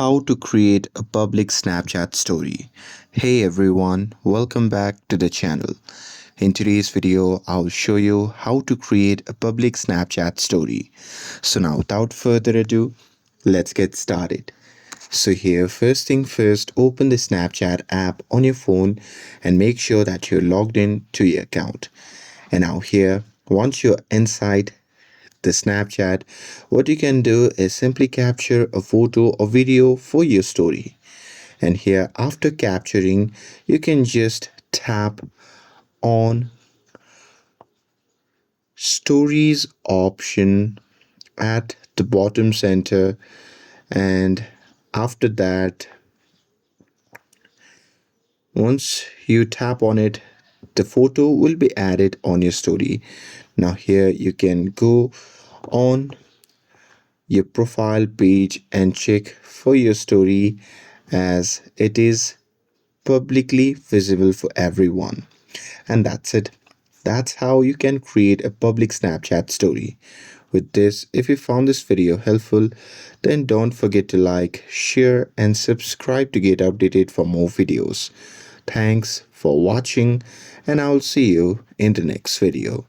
How to create a public Snapchat story. Hey everyone, welcome back to the channel. In today's video, I'll show you how to create a public Snapchat story. So now without further ado, let's get started. So here, first thing first, open the Snapchat app on your phone and make sure that you're logged in to your account. And now here, once you're inside the Snapchat, what you can do is simply capture a photo or video for your story. And here, after capturing, you can just tap on stories option at the bottom center, and after that, once you tap on it, the photo will be added on your story. Now here you can go on your profile page and check for your story as it is publicly visible for everyone. And that's it. That's how you can create a public Snapchat story. With this, if you found this video helpful, then don't forget to like, share, and subscribe to get updated for more videos. Thanks for watching, and I'll see you in the next video.